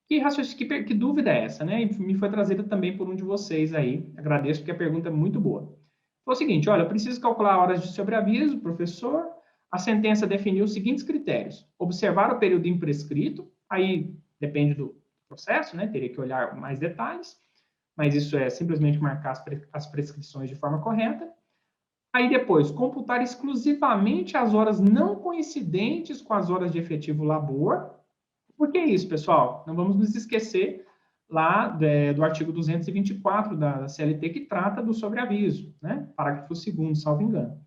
Que dúvida é essa, né? E me foi trazida também por um de vocês aí. Agradeço, porque a pergunta é muito boa. Foi o seguinte: olha, eu preciso calcular horas de sobreaviso, professor. A sentença definiu os seguintes critérios: observar o período imprescrito, aí depende do processo, né? Teria que olhar mais detalhes, mas isso é simplesmente marcar as prescrições de forma correta. Aí depois, computar exclusivamente as horas não coincidentes com as horas de efetivo labor. Por que isso, pessoal? Não vamos nos esquecer lá do artigo 224 da CLT, que trata do sobreaviso, né? Parágrafo 2º, salvo engano.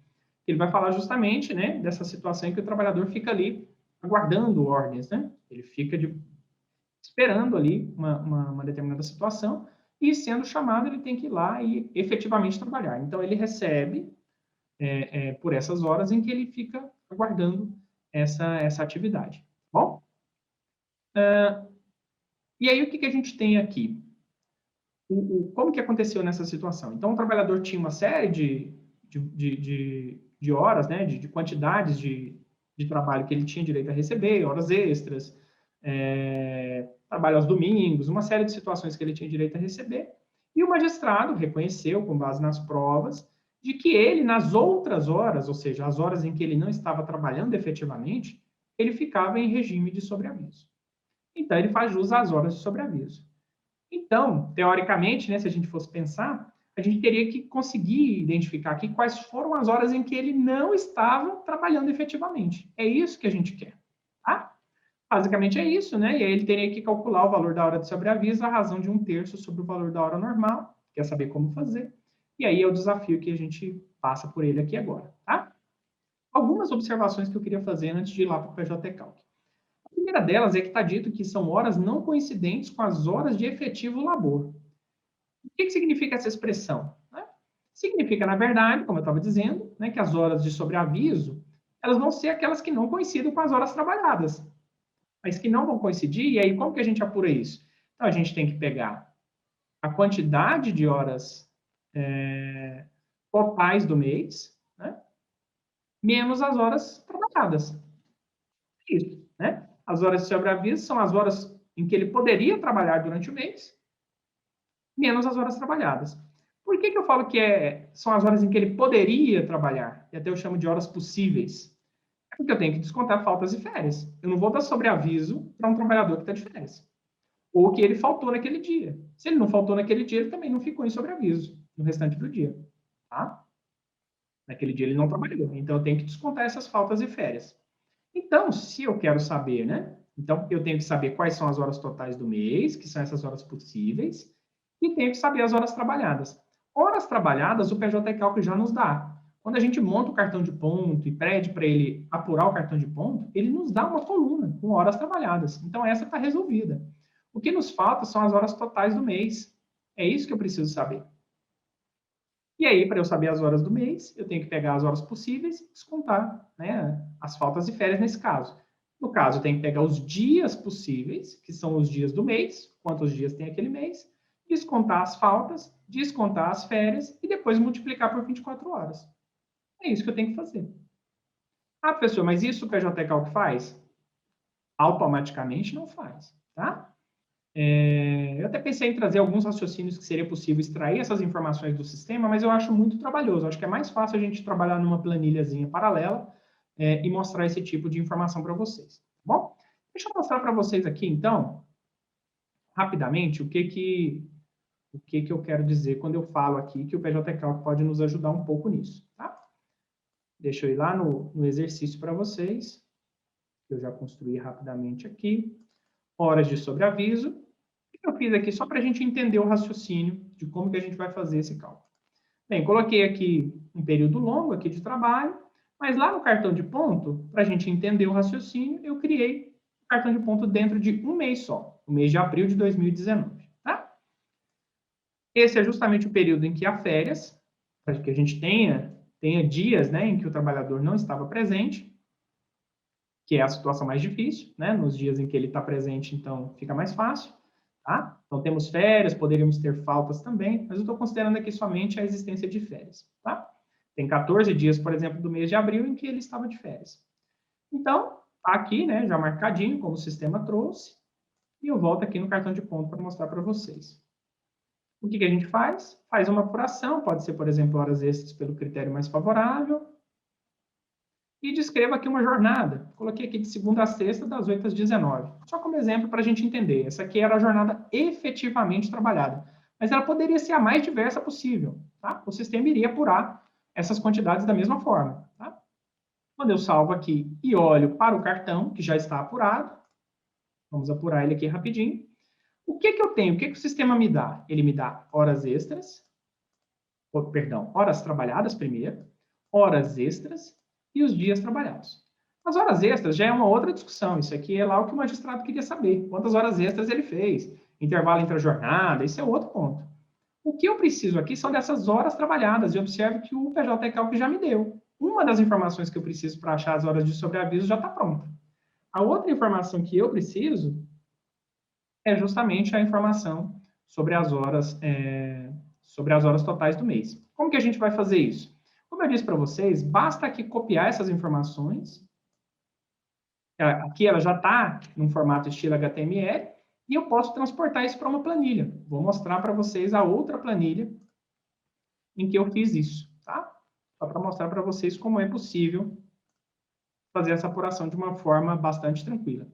Ele vai falar justamente, né, dessa situação em que o trabalhador fica ali aguardando ordens, né? Ele fica esperando ali uma determinada situação e, sendo chamado, ele tem que ir lá e efetivamente trabalhar. Então, ele recebe por essas horas em que ele fica aguardando essa atividade. Bom? E aí, o que a gente tem aqui? Como que aconteceu nessa situação? Então, o trabalhador tinha uma série de horas, né, de quantidades de trabalho que ele tinha direito a receber, horas extras, trabalho aos domingos, uma série de situações que ele tinha direito a receber, e o magistrado reconheceu, com base nas provas, de que ele, nas outras horas, ou seja, as horas em que ele não estava trabalhando efetivamente, ele ficava em regime de sobreaviso. Então, ele faz jus às horas de sobreaviso. Então, teoricamente, né, se a gente fosse pensar, a gente teria que conseguir identificar aqui quais foram as horas em que ele não estava trabalhando efetivamente. É isso que a gente quer. Tá? Basicamente é isso, né? E aí ele teria que calcular o valor da hora de sobreaviso, a razão de 1/3 sobre o valor da hora normal, quer saber como fazer. E aí é o desafio que a gente passa por ele aqui agora, tá? Algumas observações que eu queria fazer antes de ir lá para o PJ Calc. A primeira delas é que está dito que são horas não coincidentes com as horas de efetivo labor. O que significa essa expressão? Né? Significa, na verdade, como eu estava dizendo, né, que as horas de sobreaviso elas vão ser aquelas que não coincidem com as horas trabalhadas, mas que não vão coincidir. E aí, como que a gente apura isso? Então, a gente tem que pegar a quantidade de horas totais do mês, né, menos as horas trabalhadas. Isso, né? As horas de sobreaviso são as horas em que ele poderia trabalhar durante o mês, menos as horas trabalhadas. Por que eu falo que são as horas em que ele poderia trabalhar? E até eu chamo de horas possíveis. É porque eu tenho que descontar faltas e férias. Eu não vou dar sobreaviso para um trabalhador que está de férias. Ou que ele faltou naquele dia. Se ele não faltou naquele dia, ele também não ficou em sobreaviso no restante do dia. Tá? Naquele dia ele não trabalhou. Então eu tenho que descontar essas faltas e férias. Então, se eu quero saber, né? Então, eu tenho que saber quais são as horas totais do mês, que são essas horas possíveis, e tenho que saber as horas trabalhadas. Horas trabalhadas, o PJ Calc já nos dá. Quando a gente monta o cartão de ponto e pede para ele apurar o cartão de ponto, ele nos dá uma coluna com horas trabalhadas. Então, essa está resolvida. O que nos falta são as horas totais do mês. É isso que eu preciso saber. E aí, para eu saber as horas do mês, eu tenho que pegar as horas possíveis e descontar, né, as faltas e férias nesse caso. No caso, eu tenho que pegar os dias possíveis, que são os dias do mês, quantos dias tem aquele mês, descontar as faltas, descontar as férias e depois multiplicar por 24 horas. É isso que eu tenho que fazer. Ah, professor, mas isso o PJ Calc faz? Automaticamente não faz, tá? Eu até pensei em trazer alguns raciocínios que seria possível extrair essas informações do sistema, mas eu acho muito trabalhoso. Acho que é mais fácil a gente trabalhar numa planilhazinha paralela e mostrar esse tipo de informação para vocês. Tá bom? Deixa eu mostrar para vocês aqui, então, rapidamente, o que eu quero dizer quando eu falo aqui que o PJ Calc pode nos ajudar um pouco nisso. Tá? Deixa eu ir lá no exercício para vocês, que eu já construí rapidamente aqui. Horas de sobreaviso. Eu fiz aqui só para a gente entender o raciocínio de como que a gente vai fazer esse cálculo. Bem, coloquei aqui um período longo aqui de trabalho, mas lá no cartão de ponto, para a gente entender o raciocínio, eu criei o cartão de ponto dentro de um mês só, o mês de abril de 2019. Tá? Esse é justamente o período em que há férias, para que a gente tenha dias, né, em que o trabalhador não estava presente, que é a situação mais difícil, né? Nos dias em que ele está presente, então fica mais fácil. Tá? Então, temos férias, poderíamos ter faltas também, mas eu estou considerando aqui somente a existência de férias. Tá? Tem 14 dias, por exemplo, do mês de abril em que ele estava de férias. Então, está aqui, né, já marcadinho, como o sistema trouxe. e eu volto aqui no cartão de ponto para mostrar para vocês. O que a gente faz? Faz uma apuração, pode ser, por exemplo, horas extras pelo critério mais favorável, e descreva aqui uma jornada. Coloquei aqui de segunda a sexta, das 8 às 19. Só como exemplo para a gente entender. Essa aqui era a jornada efetivamente trabalhada. Mas ela poderia ser a mais diversa possível. Tá? O sistema iria apurar essas quantidades da mesma forma. Tá? Quando eu salvo aqui e olho para o cartão, que já está apurado, vamos apurar ele aqui rapidinho. O que eu tenho? O que o sistema me dá? Ele me dá horas extras, perdão, horas trabalhadas primeiro, horas extras e os dias trabalhados. As horas extras já é uma outra discussão. Isso aqui é lá o que o magistrado queria saber. Quantas horas extras ele fez, intervalo entre a jornada, isso é outro ponto. O que eu preciso aqui são dessas horas trabalhadas, e observe que o PJ já me deu. Uma das informações que eu preciso para achar as horas de sobreaviso já está pronta. A outra informação que eu preciso é justamente a informação sobre as horas, totais do mês. Como que a gente vai fazer isso? Como eu disse para vocês, basta aqui copiar essas informações. Aqui ela já está num formato estilo HTML e eu posso transportar isso para uma planilha. Vou mostrar para vocês a outra planilha em que eu fiz isso, tá? Só para mostrar para vocês como é possível fazer essa apuração de uma forma bastante tranquila.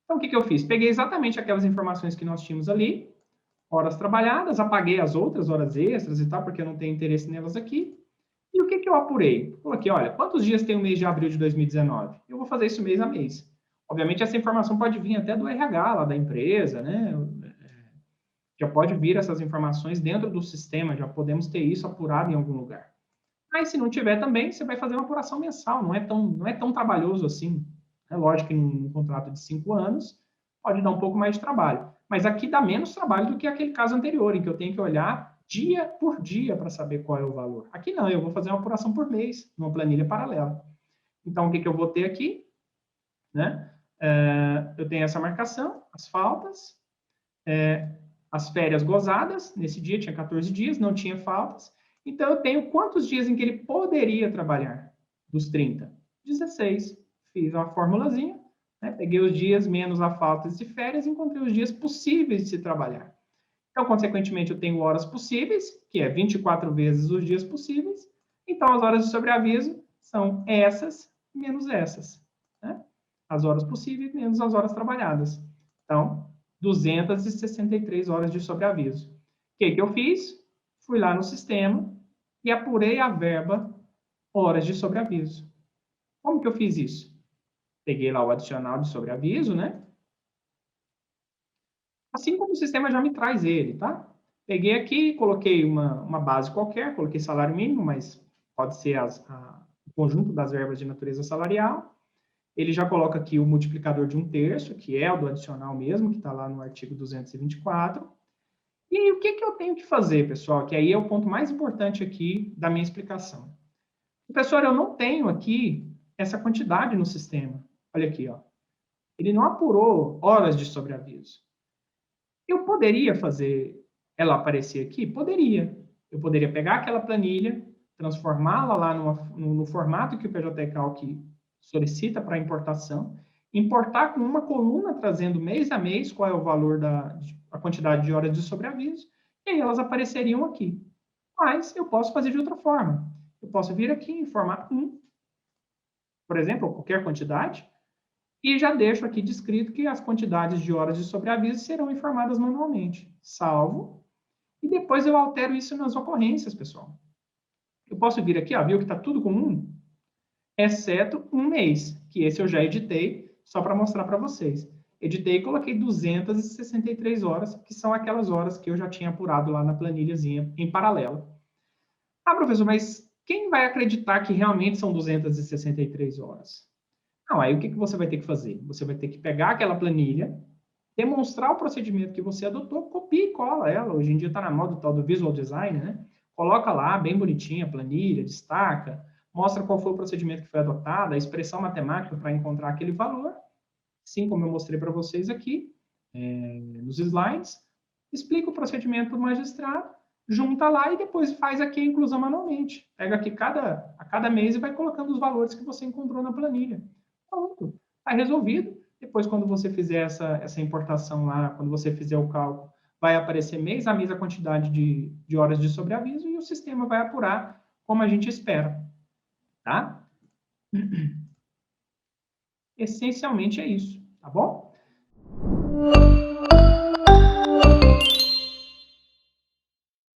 Então, o que eu fiz? Peguei exatamente aquelas informações que nós tínhamos ali, horas trabalhadas, apaguei as outras horas extras e tal, porque eu não tenho interesse nelas aqui. E o que eu apurei? Coloquei, olha, quantos dias tem o mês de abril de 2019? Eu vou fazer isso mês a mês. Obviamente, essa informação pode vir até do RH lá da empresa, né? Já pode vir essas informações dentro do sistema, já podemos ter isso apurado em algum lugar. Mas se não tiver também, você vai fazer uma apuração mensal, não é tão trabalhoso assim. É lógico que num contrato de 5 anos pode dar um pouco mais de trabalho. Mas aqui dá menos trabalho do que aquele caso anterior, em que eu tenho que olhar dia por dia para saber qual é o valor. Aqui não, eu vou fazer uma apuração por mês, numa planilha paralela. Então, o que eu vou ter aqui? Né? Eu tenho essa marcação, as faltas, as férias gozadas, nesse dia tinha 14 dias, não tinha faltas. Então, eu tenho quantos dias em que ele poderia trabalhar dos 30? 16. Fiz uma formulazinha, né? Peguei os dias menos a faltas de férias e encontrei os dias possíveis de se trabalhar. Então, consequentemente, eu tenho horas possíveis, que é 24 vezes os dias possíveis. Então, as horas de sobreaviso são essas menos essas. Né? As horas possíveis menos as horas trabalhadas. Então, 263 horas de sobreaviso. O que eu fiz? Fui lá no sistema e apurei a verba horas de sobreaviso. Como que eu fiz isso? Peguei lá o adicional de sobreaviso, né? Assim como o sistema já me traz ele, tá? Peguei aqui, coloquei uma base qualquer, coloquei salário mínimo, mas pode ser o conjunto das verbas de natureza salarial. Ele já coloca aqui o multiplicador de 1/3, que é o do adicional mesmo, que está lá no artigo 224. E aí, o que eu tenho que fazer, pessoal? Que aí é o ponto mais importante aqui da minha explicação. Professor, eu não tenho aqui essa quantidade no sistema. Olha aqui, ó. Ele não apurou horas de sobreaviso. Eu poderia fazer ela aparecer aqui? Poderia. Eu poderia pegar aquela planilha, transformá-la lá no formato que o PJ solicita para importação, importar com uma coluna trazendo mês a mês qual é o valor a quantidade de horas de sobreaviso, e aí elas apareceriam aqui. Mas eu posso fazer de outra forma. Eu posso vir aqui em formato 1, por exemplo, qualquer quantidade, e já deixo aqui descrito que as quantidades de horas de sobreaviso serão informadas manualmente. Salvo. E depois eu altero isso nas ocorrências, pessoal. Eu posso vir aqui, ó, viu que está tudo com 1? Exceto um mês, que esse eu já editei, só para mostrar para vocês. Editei e coloquei 263 horas, que são aquelas horas que eu já tinha apurado lá na planilhazinha em paralelo. Ah, professor, mas quem vai acreditar que realmente são 263 horas? Não, aí o que você vai ter que fazer? Você vai ter que pegar aquela planilha, demonstrar o procedimento que você adotou, copia e cola ela. Hoje em dia está na moda o tal do visual design, né? Coloca lá, bem bonitinha a planilha, destaca, mostra qual foi o procedimento que foi adotado, a expressão matemática para encontrar aquele valor, assim como eu mostrei para vocês aqui, nos slides, explica o procedimento do magistrado, junta lá e depois faz aqui a inclusão manualmente. Pega aqui a cada mês e vai colocando os valores que você encontrou na planilha. Pronto, está resolvido. Depois, quando você fizer essa importação lá, quando você fizer o cálculo, vai aparecer mês a mês a quantidade de horas de sobreaviso e o sistema vai apurar como a gente espera, tá? Essencialmente é isso, tá bom?